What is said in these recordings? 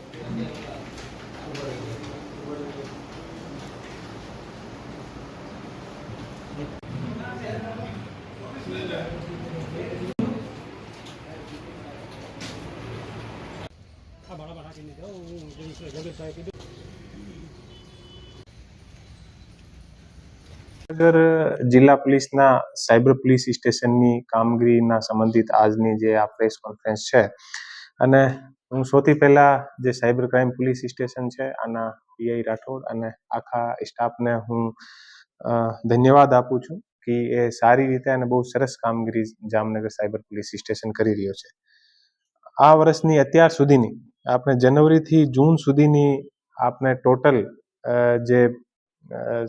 જામનગર જિલ્લા પોલીસના cyber police સ્ટેશનની કામગીરીના સંબંધિત આજની જે આ પ્રેસ કોન્ફરન્સ છે, અને હું સૌથી પહેલા જે સાયબર ક્રાઇમ પોલીસ સ્ટેશન છે આના પીઆઈ રાઠોડ અને આખા સ્ટાફને હું ધન્યવાદ આપું છું કે એ સારી રીતે અને બહુ સરસ કામગીરી જામનગર સાયબર પોલીસ સ્ટેશન કરી રહ્યો છે. આ વર્ષની અત્યાર સુધીની આપણે જનવરીથી જૂન સુધીની આપણે ટોટલ જે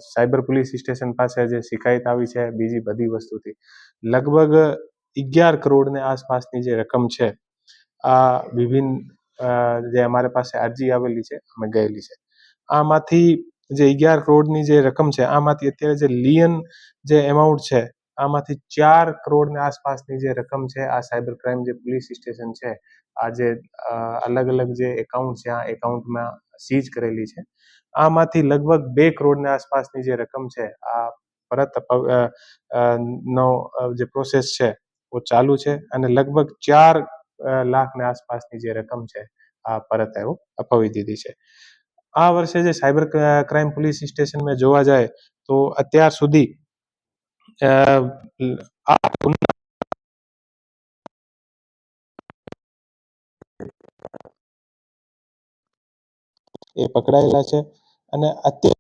સાયબર પોલીસ સ્ટેશન પાસે જે શિકાયત આવી છે બીજી બધી વસ્તુથી લગભગ 11 કરોડની આસપાસની જે રકમ છે આ વિભિન્ન જે અમારી પાસે અરજી આવેલી છે અમે ગયેલી છે. આમાંથી જે 11 કરોડની જે રકમ છે આમાંથી અત્યારે જે લિયન જે એમાઉન્ટ છે આમાંથી 4 કરોડની આસપાસની જે રકમ છે આ સાયબર ક્રાઇમ જે પોલીસ સ્ટેશન છે આ જે અલગ અલગ જે એકાઉન્ટ છે આ એકાઉન્ટમાં સીઝ કરેલી છે. આમાંથી લગભગ 2 કરોડની આસપાસની જે રકમ છે આ પરત નો જે પ્રોસેસ છે वो ચાલુ છે અને લગભગ 4 લાખની આસપાસની જે રકમ છે આ પરત અપાવી દીધી છે. આ વર્ષે જે સાયબર ક્રાઇમ પોલીસ સ્ટેશનમાં જોવા જાય તો અત્યાર સુધી એ પકડાયેલા છે અને અત્યારે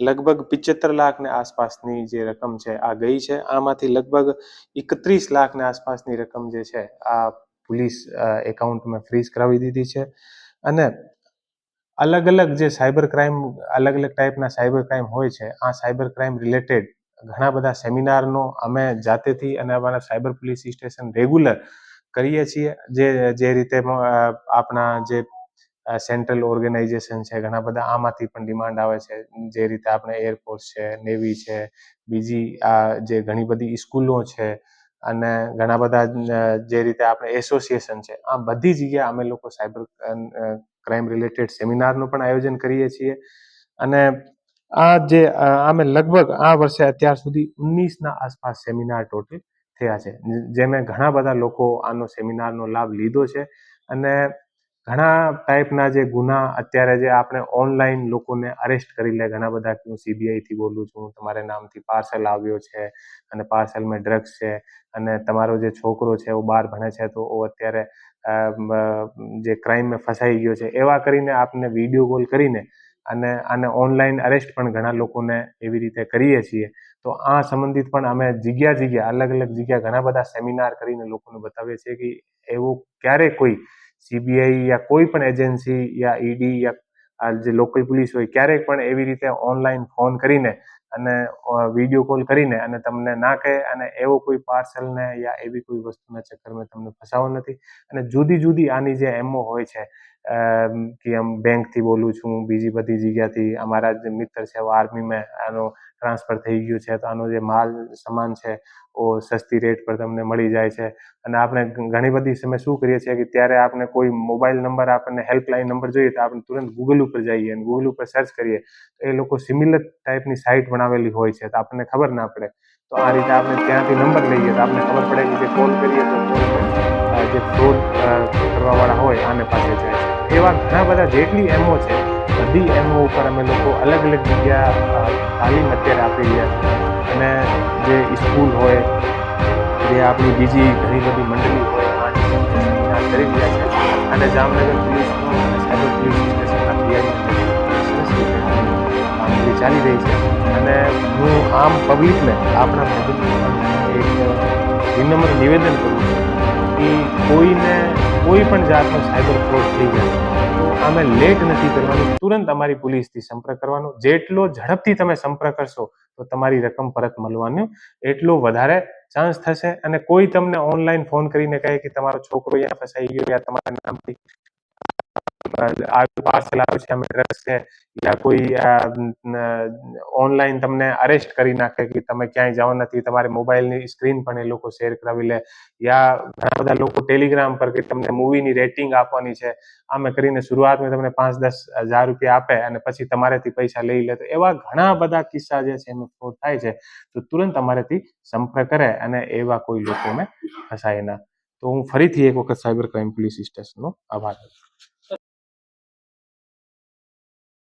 લગભગ 75 લાખની આસપાસની જે રકમ છે આ ગઈ છે. આમાંથી લગભગ 31 લાખની આસપાસની રકમ જે છે આ પોલીસ એકાઉન્ટમાં ફ્રીઝ કરાવી દીધી છે. અને અલગ અલગ જે સાયબર ક્રાઇમ અલગ અલગ ટાઈપના સાયબર ક્રાઇમ હોય છે આ સાયબર ક્રાઇમ રિલેટેડ ઘણા બધા સેમિનારનો અમે જાતેથી અને અમારા સાયબર પોલીસ સ્ટેશન રેગ્યુલર કરીએ છીએ. જે રીતે આપણા જે સેન્ટ્રલ ઓર્ગેનાઇઝેશન છે ઘણા બધા આમાંથી પણ ડિમાન્ડ આવે છે, જે રીતે આપણે એરફોર્સ છે, નેવી છે, બીજી આ જે ઘણી બધી સ્કૂલો છે અને ઘણા બધા જે રીતે આપણે એસોસિએશન છે આ બધી જગ્યાએ અમે લોકો સાયબર ક્રાઇમ રિલેટેડ સેમિનારનું પણ આયોજન કરીએ છીએ. અને આ જે અમે લગભગ આ વર્ષે અત્યાર સુધી 19ના આસપાસ સેમિનાર ટોટલ થયા છે, જેમાં ઘણા બધા લોકો આનો સેમિનારનો લાભ લીધો છે. અને ઘણા ટાઈપના જે ગુના અત્યારે જે આપણે ઓનલાઈન લોકોને અરેસ્ટ કરી લે, ઘણા બધા હું સીબીઆઈથી બોલું છું, તમારા નામથી પાર્સલ આવ્યો છે અને પાર્સલમાં ડ્રગ્સ છે અને તમારો જે છોકરો છે એ બહાર ભણે છે તો અત્યારે જે ક્રાઇમમાં ફસાઈ ગયો છે, એવા કરીને આપને વિડીયો કોલ કરીને અને આને ઓનલાઈન અરેસ્ટ પણ ઘણા લોકોને એવી રીતે કરીએ છીએ. તો આ સંબંધિત પણ અમે જગ્યા અલગ અલગ જગ્યા ઘણા બધા સેમિનાર કરીને લોકોને બતાવીએ છીએ કે એવું ક્યારે કોઈ સીબીઆઈ યા કોઈ પણ એજન્સી યા ઈડી યા જે લોકલ પોલીસ હોય ક્યારેક પણ એવી રીતે ઓનલાઈન ફોન કરીને અને વિડીયો કોલ કરીને અને તમને ના કહે અને એવો કોઈ પાર્સલને યા એવી કોઈ વસ્તુના ચક્કરમાં તમને ફસાવો નથી. અને જુદી આની જે એમઓ હોય છે કે આમ બેંકથી બોલું છું, બીજી બધી જગ્યાથી અમારા જે મિત્ર છે આર્મીમાં આનો ટ્રાન્સફર થઈ ગયું છે તો આનો જે માલ સામાન છે ઓ સસ્તી રેટ પર તમને મળી જાય છે. અને આપણે ઘણી બધી સમય શું કરીએ છીએ કે ત્યારે આપણે કોઈ મોબાઈલ નંબર આપણને હેલ્પલાઇન નંબર જોઈએ તો આપણે તુરંત ગૂગલ ઉપર જઈએ અને ગૂગલ ઉપર સર્ચ કરીએ તો એ લોકો સિમિલર ટાઈપની સાઇટ બનાવેલી હોય છે તો આપણને ખબર ના પડે. તો આ રીતે આપણે ત્યાંથી નંબર લઈએ તો આપણને ખબર પડે કે જે કોલ કરીએ તો જે ફ્રોડ કરવાવાળા હોય આને પાસે જાય છે. એવા ઘણા બધા જેટલી એમઓ છે બધી એમઓ ઉપર અમે લોકો અલગ અલગ જગ્યા તાલીમ અત્યારે આપી રહ્યા છે. અને જે સ્કૂલ હોય, જે આપણી બીજી ઘણી બધી મંડળી હોય આ કરી રહ્યા છે. અને જામનગર પોલીસનું અને સાયબર પોલીસ સ્ટેશનના કામગીરી ચાલી રહી છે. અને હું આમ પબ્લિકને આપણા એક વિનમ્ર નિવેદન કરું છું કે કોઈને કોઈ પણ જાતનો સાયબર ફ્રોડ થઈ જાય તો આમે લેટ નથી કરવાનું, તુરંત અમારી પોલીસથી સંપર્ક કરવાનો. જેટલો ઝડપથી તમે સંપર્ક કરશો તો તમારી રકમ પરત મળવાનો એટલો વધારે ચાન્સ થશે. અને કોઈ તમને ઓનલાઈન ફોન કરીને કહે કે તમારો છોકરો અહીંયા ફસાઈ ગયો યા તમારા નામથી આવી પાર્સલ આવે છે અમે ડ્રગ્સ છે, યા કોઈ ઓનલાઈન તમને અરેસ્ટ કરી નાખે કે તમે ક્યાંય જાઓ નથી, તમારી મોબાઈલની સ્ક્રીન પણ એ લોકો શેર કરાવી લે, યા ઘણા બધા લોકો ટેલિગ્રામ પર કે તમને મૂવીની રેટિંગ આપવાની છે, આમે કરીને શરૂઆતમાં તમને 5-10 હજાર રૂપિયા આપે અને પછી તમારેથી પૈસા લઈ લે. તો એવા ઘણા બધા કિસ્સા જે છે એનો ફ્રોડ થાય છે. તો તુરંત અમારેથી સંપર્ક કરે અને એવા કોઈ લોકોને ફસાય ના. તો હું ફરીથી એક વખત સાયબર ક્રાઇમ પોલીસ સ્ટેશનનો આભાર.